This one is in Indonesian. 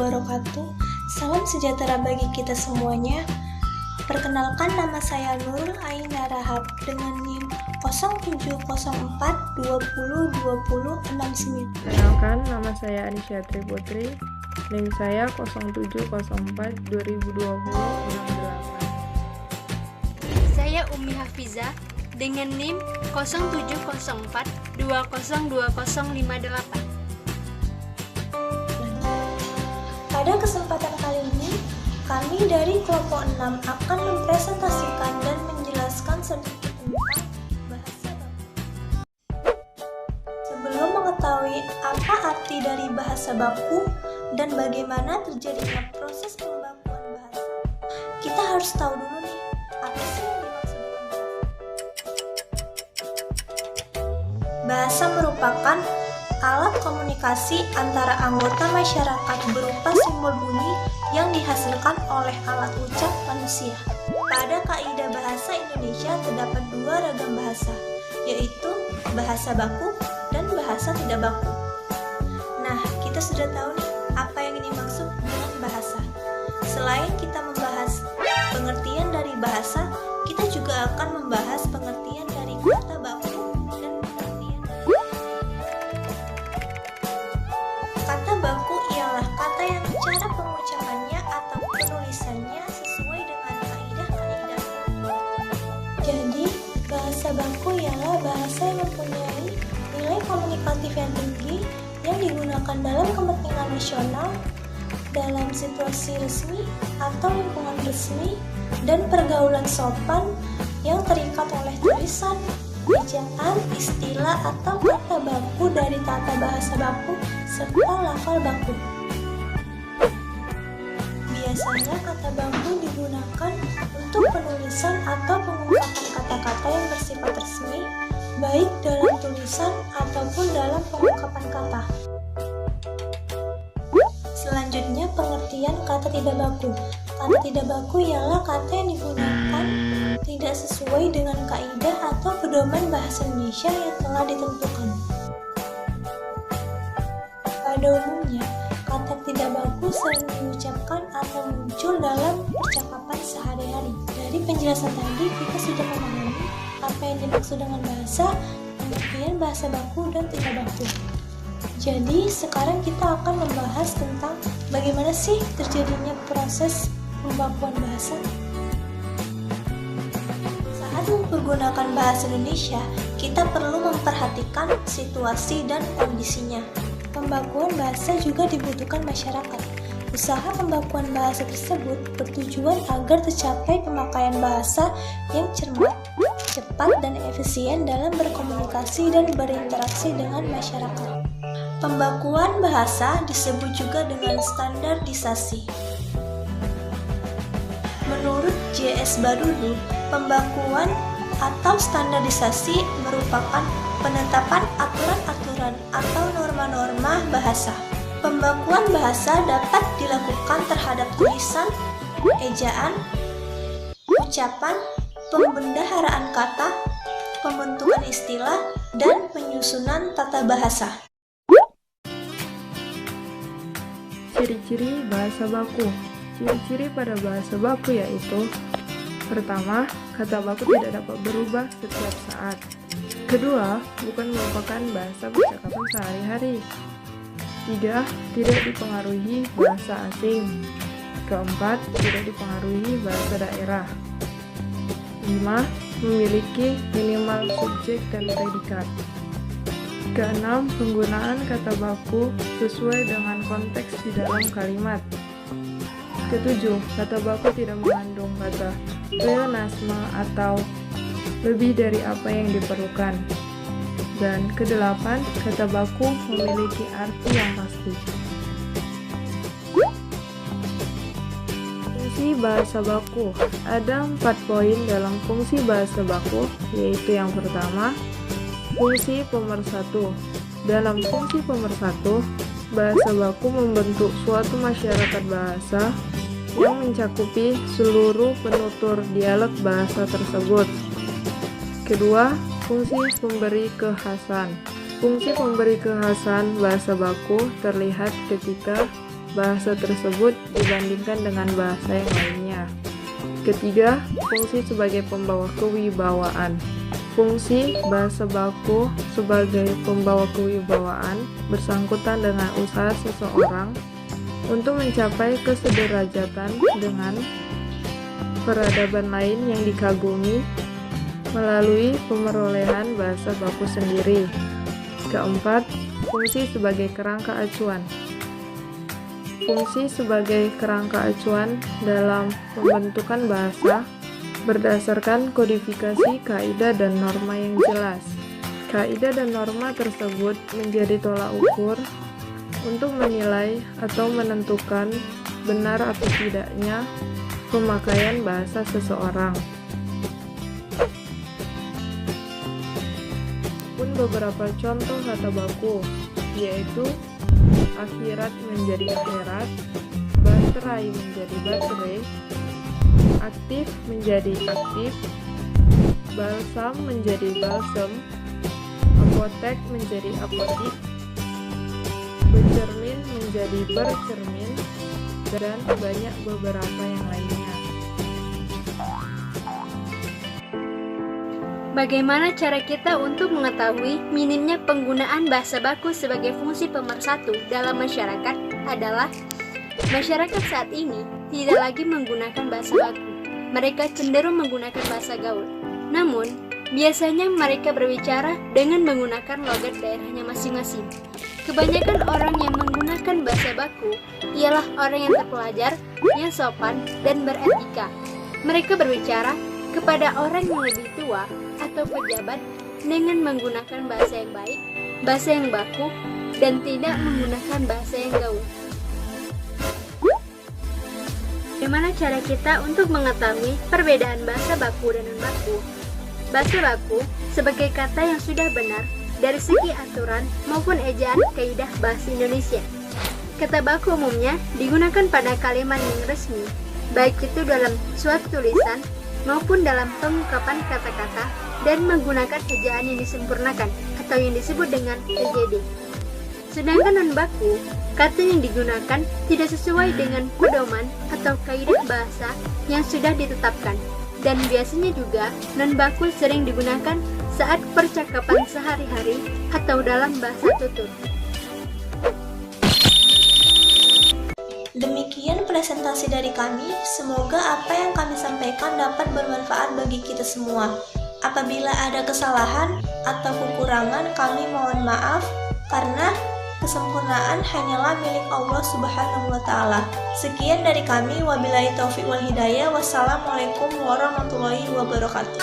wabarakatuh. Salam sejahtera bagi kita semuanya. Perkenalkan, nama saya Nurul Aina Rahab dengan NIM 0704202069. Perkenalkan, nama saya Anisya Triputri, NIM saya 0704202068. Saya Umi Hafizah dengan NIM 0704202058. Pada kesempatan kali ini, kami dari kelompok 6 akan mempresentasikan dan menjelaskan sedikit tentang bahasa baku. Sebelum mengetahui apa arti dari bahasa baku dan bagaimana terjadinya proses pembakuan bahasa, kita harus tahu dulu nih, apa sih yang dimaksud dengan bahasa? Bahasa merupakan alat komunikasi antara anggota masyarakat berupa simbol bunyi yang dihasilkan oleh alat ucap manusia. Pada kaidah bahasa Indonesia terdapat dua ragam bahasa, yaitu bahasa baku dan bahasa tidak baku. Nah, kita sudah tahu nih apa yang dimaksud dengan bahasa. Selain kita membahas pengertian dari bahasa, kita juga akan membahas pengertian dari kata baku. Kata baku ialah kata yang cara pengucapannya atau penulisannya sesuai dengan kaidah-kaidah. Jadi, bahasa baku ialah bahasa yang mempunyai nilai komunikatif yang tinggi yang digunakan dalam kepentingan nasional, dalam situasi resmi atau lingkungan resmi, dan pergaulan sopan yang terikat oleh tulisan, ejaan, istilah, atau kata baku dari tata bahasa baku serta lafal baku. Biasanya kata baku digunakan untuk penulisan atau pengungkapan kata-kata yang bersifat resmi, baik dalam tulisan ataupun dalam pengungkapan kata. Selanjutnya, pengertian kata tidak baku. Kata tidak baku ialah kata yang digunakan tidak sesuai dengan kaidah atau pedoman bahasa Indonesia yang telah ditentukan. Pada umumnya, kata tidak baku sering diucapkan atau muncul dalam percakapan sehari-hari. Dari penjelasan tadi, kita sudah memahami apa yang dimaksud dengan bahasa, pengertian bahasa baku dan tidak baku. Jadi, sekarang kita akan membahas tentang bagaimana sih terjadinya proses pembakuan bahasa. Saat mempergunakan bahasa Indonesia, kita perlu memperhatikan situasi dan kondisinya. Pembakuan bahasa juga dibutuhkan masyarakat. Usaha pembakuan bahasa tersebut bertujuan agar tercapai pemakaian bahasa yang cermat, cepat, dan efisien dalam berkomunikasi dan berinteraksi dengan masyarakat. Pembakuan bahasa disebut juga dengan standarisasi. Menurut J.S. Badudu, pembakuan atau standarisasi merupakan penetapan aturan-aturan atau norma-norma bahasa. Pembakuan bahasa dapat dilakukan terhadap tulisan, ejaan, ucapan, pembendaharaan kata, pembentukan istilah, dan penyusunan tata bahasa. Ciri-ciri bahasa baku. Ciri-ciri pada bahasa baku yaitu: pertama, kata baku tidak dapat berubah setiap saat. Kedua, bukan merupakan bahasa percakapan sehari-hari. Tiga, tidak dipengaruhi bahasa asing. Keempat, tidak dipengaruhi bahasa daerah. 5. Memiliki minimal subjek dan predikat. Keenam, penggunaan kata baku sesuai dengan konteks di dalam kalimat. Ketujuh, kata baku tidak mengandung kata pleonasme atau lebih dari apa yang diperlukan. Dan kedelapan, kata baku memiliki arti yang pasti. Fungsi bahasa baku. Ada 4 poin dalam fungsi bahasa baku, yaitu yang pertama, fungsi pemersatu. Dalam fungsi pemersatu, bahasa baku membentuk suatu masyarakat bahasa yang mencakupi seluruh penutur dialek bahasa tersebut. Kedua, fungsi pemberi kekhasan. Fungsi pemberi kekhasan bahasa baku terlihat ketika bahasa tersebut dibandingkan dengan bahasa yang lainnya. Ketiga, fungsi sebagai pembawa kewibawaan. Fungsi bahasa baku sebagai pembawa kewibawaan bersangkutan dengan usaha seseorang untuk mencapai kesederajatan dengan peradaban lain yang dikagumi melalui pemerolehan bahasa baku sendiri. Keempat, fungsi sebagai kerangka acuan. Fungsi sebagai kerangka acuan dalam pembentukan bahasa berdasarkan kodifikasi kaidah dan norma yang jelas. Kaidah dan norma tersebut menjadi tolak ukur untuk menilai atau menentukan benar atau tidaknya pemakaian bahasa seseorang. Pun beberapa contoh kata baku, yaitu akhirat menjadi akhirat, baterai menjadi baterai, aktif menjadi aktif, balsam menjadi balsam, apotek menjadi apotik, bercermin menjadi bercermin, dan banyak beberapa yang lainnya. Bagaimana cara kita untuk mengetahui minimnya penggunaan bahasa baku sebagai fungsi pemersatu dalam masyarakat adalah masyarakat saat ini tidak lagi menggunakan bahasa baku. Mereka cenderung menggunakan bahasa gaul. Namun, biasanya mereka berbicara dengan menggunakan logat daerahnya masing-masing. Kebanyakan orang yang menggunakan bahasa baku ialah orang yang terpelajar, yang sopan, dan beretika. Mereka berbicara kepada orang yang lebih tua atau pejabat dengan menggunakan bahasa yang baik, bahasa yang baku, dan tidak menggunakan bahasa yang gaul. Bagaimana cara kita untuk mengetahui perbedaan bahasa baku dan non-baku? Bahasa baku sebagai kata yang sudah benar dari segi aturan maupun ejaan kaidah bahasa Indonesia. Kata baku umumnya digunakan pada kalimat yang resmi, baik itu dalam suatu tulisan maupun dalam pengungkapan kata-kata dan menggunakan ejaan yang disempurnakan atau yang disebut dengan EJD. Sedangkan non-baku, kata yang digunakan tidak sesuai dengan pedoman atau kaidah bahasa yang sudah ditetapkan, dan biasanya juga non-baku sering digunakan saat percakapan sehari-hari atau dalam bahasa tutur. Demikian presentasi dari kami. Semoga apa yang kami sampaikan dapat bermanfaat bagi kita semua. Apabila ada kesalahan atau kekurangan, kami mohon maaf karena kesempurnaan hanyalah milik Allah Subhanahu wa Ta'ala. Sekian dari kami, wabillahi taufiq wal hidayah. Wassalamualaikum warahmatullahi wabarakatuh.